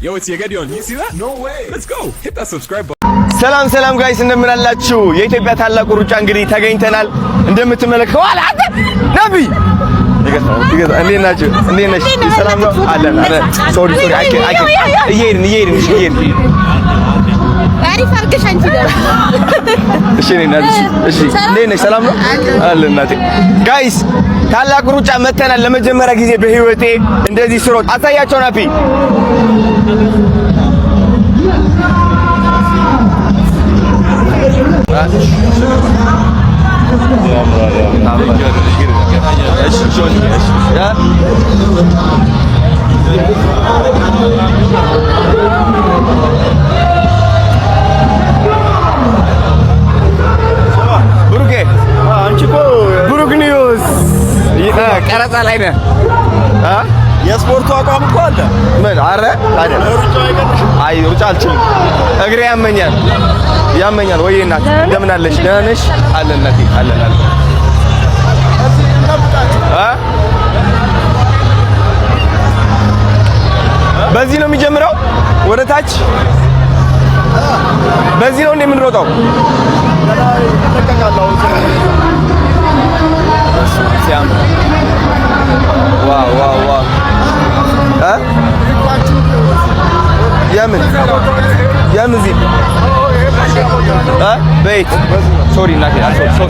Yo, it's Yegedion. You see that? No way. Let's go. Hit that subscribe button. ሰላም ጋይስ እንደምን አላችሁ? የኢትዮጵያ ታላቁ ሩጫ እንግዲህ ተገኝተናል። እንደምትመለከቱ አለ ነቢ ይገዛ እንዴት ናችሁ? እንዴት ነሽ? ሰላም ነው አለን አለ ሶሪ እየሄድን አሪፍ አድርገሽ አንቺ ጋር እሺ እንዴት ነሽ? ሰላም ነው አለ እናቴ። ጋይስ ታላቁ ሩጫ መተናል። ለመጀመሪያ ጊዜ በህይወቴ እንደዚህ ስሮጥ አሳያቸው ናፒ ብሩኬ አንቺ እኮ ብሩክ ኒውስ ቀረጻ ላይ ነህ። የስፖርቱ አቋም እኮ አለ። ምን አረ አይደል? አይ ሩጫ አልችልም፣ እግሬ ያመኛል። ወይ እናት እንደምን አለሽ? ደህና ነሽ? አለ እናቴ አለን። በዚህ ነው የሚጀምረው ወደ ታች። በዚህ ነው የምንሮጠው። ዋው የምን ዚህ በይት ሶሪ እናቴ ሰው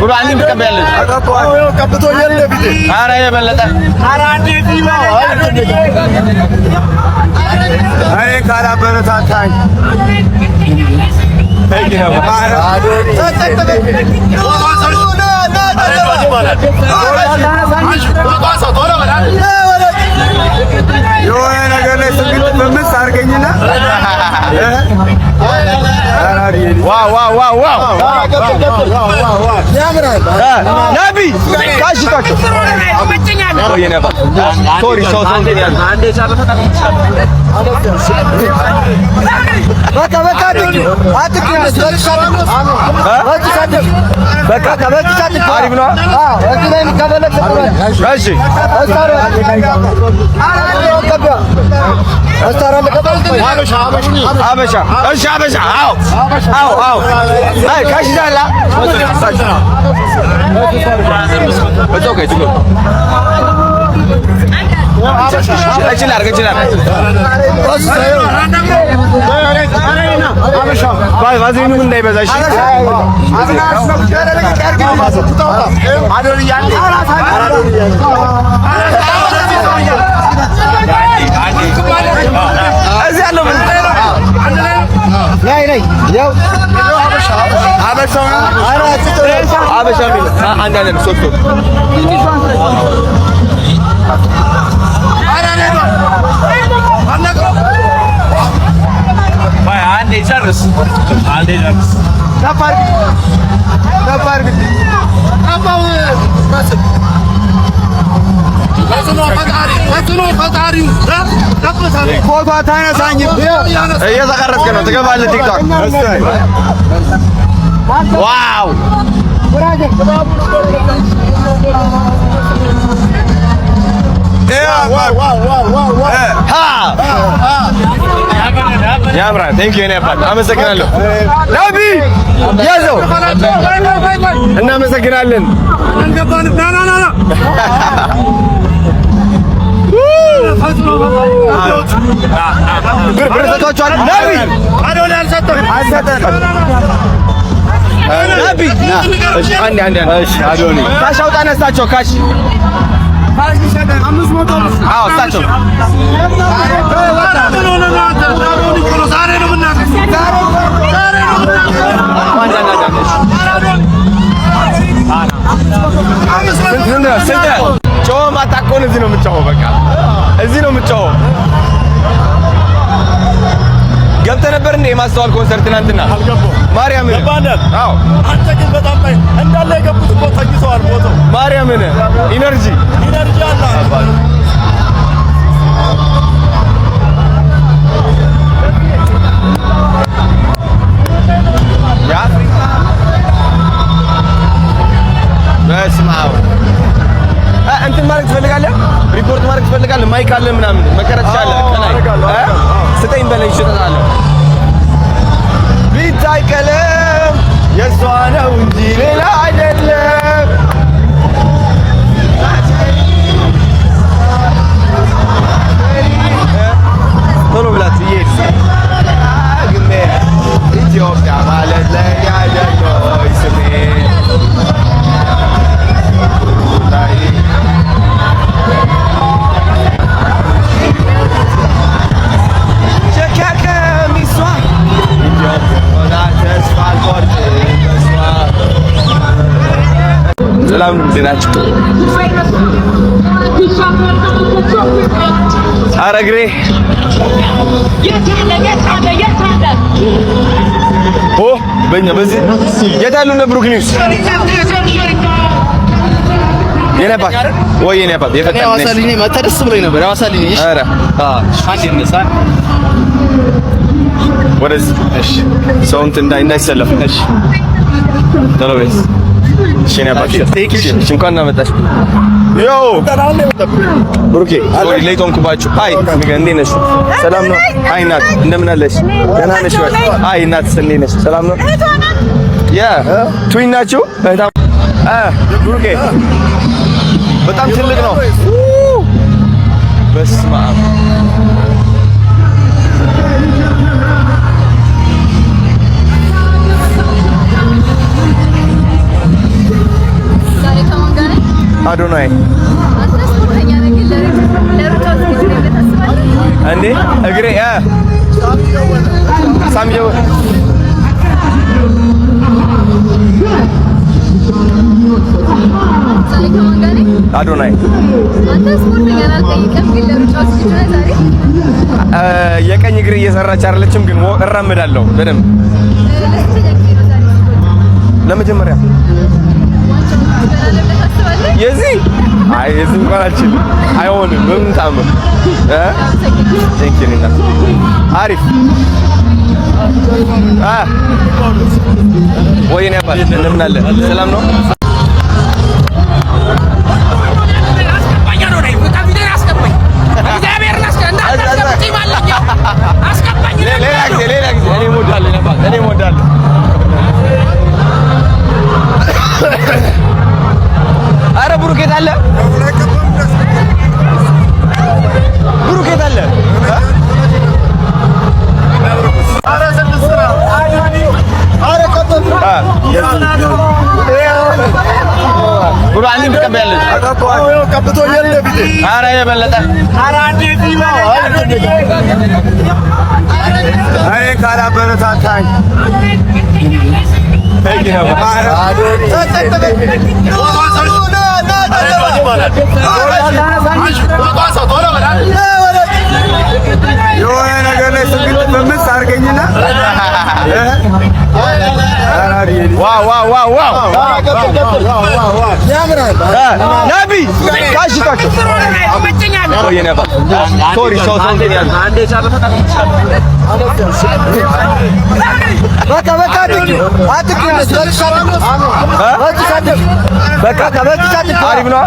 ብሩ አንዴ ትቀበያለሽ። ኧረ የበለጠ እኔ ካላበረታታኝ የሆነ ነገር ላይ ስግጥ በምስ አድርገኝና ዋው ነቢ ካሽታቸው ሶሪ ሰው አሪፍ ነው። አበሻ አዎ አይ ካሽዳላ ባዚኑ እንዳይበዛሽ እዚህ ያለው ምን ላይ ያው አበሻ አንዳንድ ሶስት አንዴ ጨርስ ፎቶ አታነሳኝም? እየተቀረጽክ ነው። ትገባለህ ቲክቶክ። ዋው ያምራል። ቴንክ ዩ አመሰግናለሁ። ነቢ ያዘው። እናመሰግናለን። ብር ሰጥቷቸዋል። ነቢ አንድ አዶኒ ካሽ አውጣ ነሳቸው ካሽ አዎ እሳቸው ጮኸ ማታውቀውን እዚህ ነው የምትጮኸው። በቃ እዚህ ነው የምትጮኸው። ገብተህ ነበር እንደ የማስተዋል ኮንሰርት ትናንትና? ማርያምን አዎ። አንተ ግን በጣም እንዳለ የገቡት እኮ ተኝተዋል። ቦታው ማርያምን ኢነርጂ አለ። በለኝ እሸጥልሃለሁ። ቢታይ ቀለም የእሷ ነው እንጂ ሌላ አይደለም። ቶሎ ብላችሁ እየሄድን ግሜ ኢትዮጵያ ማለት ለእኔ አይደል ወይ ስሜ ሸካከሚሷ ኢትዮጵያ ሆና ተስፋ አልቆርጥም በሷ። ሰላም ናችሁ? ኧረ እግሬ ኦ በእኛ በዚህ የት አሉ እነ ብሩክ ኒውስ? የኔ አባት ወይ የኔ አባት የፈጠነ ዋሳልኝ መጣ። ደስ ብሎኝ ነበር ዋሳልኝ። እሺ ኧረ አንዴ እንነሳ ወደዚህ። እሺ ሰው እንትን እንዳይሰለፍ። እሺ ቶሎ በይ። እሺ የኔ አባት እሺ እንኳን እናመጣሽ። ዮ ብሩኬ ወይ ለይቶንኩባችሁ። አይ እንዴት ነሽ? ሰላም ነው? አይ እናት እንደምን አለሽ? ደህና ነሽ ወይ? አይ እናት እንዴት ነሽ? ሰላም ነው? ያ ትዊን ናችሁ? ብሩኬ በጣም ትልቅ ነው። በስመ አብ አዶናይ እንዴ እግሬ ሳሚው አዶናይ የቀኝ እግሬ እየሰራች አይደለችም፣ ግን እራመዳለሁ በደንብ ለመጀመሪያ የዚህ አይ የዚህ እንኳን አልችልም። አይሆንም በምን ታምር ቴንኪው እናት አሪፍ ወይኔ አባት እንደምን አለ? ሰላም ነው? ሌላ ጊዜ እኔ እሞዳለሁ። አረ ብሩክ የት አለ? ብሩክ የት አለ? ብሩ አንዴ ትቀበያለሽ። ኧረ የበለጠ እኔ ካላበረታታኝ የሆነ ነገር ላይ ስግጥ በምስ አድርገኝና ነቢ ካሽታችሁ አሪፍ ነው።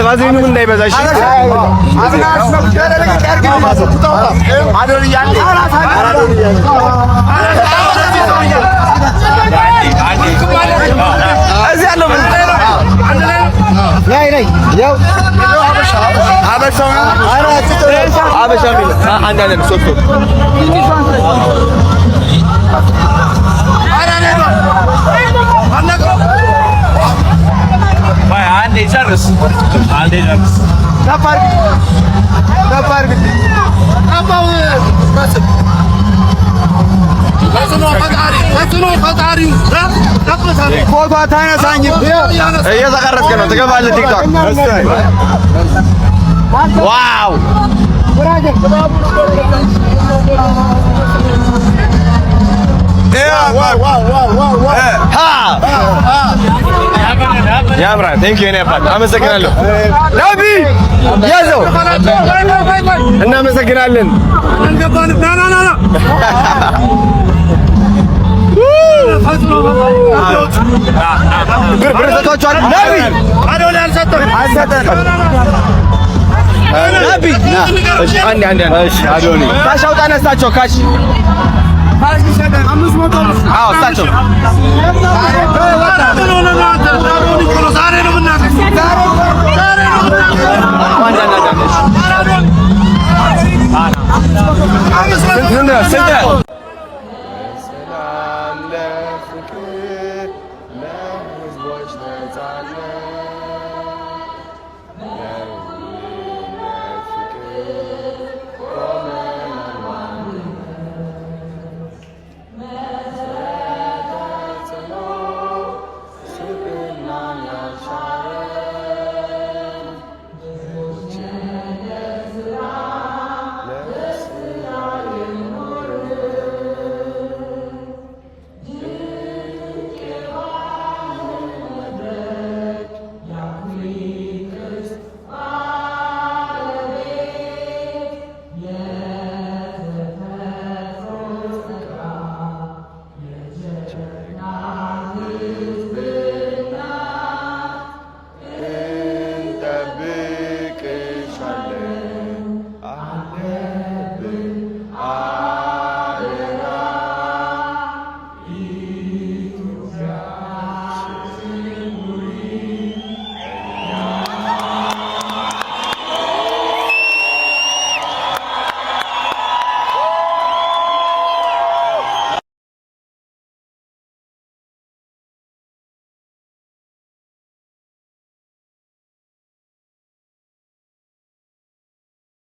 ባዜኑም እንዳይበዛሽ እዚህ ያለው አበሻ አንዳንድ ሶስት አንዴ ጨርስ ፎቶ አታነሳኝም። እየተቀረጽክ ነው። ትገባለህ ቲክቶክ። ዋው ያምራል። ቴንክ ዩ የኔ አባት አመሰግናለሁ። ናቢ ያዘው። እናመሰግናለን። ብር ሰጥቷቸዋል። ናቢ ናቢ አንዴ እሺ አዶኒ ካሽ አውጣ ነስታቸው ካሽ አዎ እሳቸው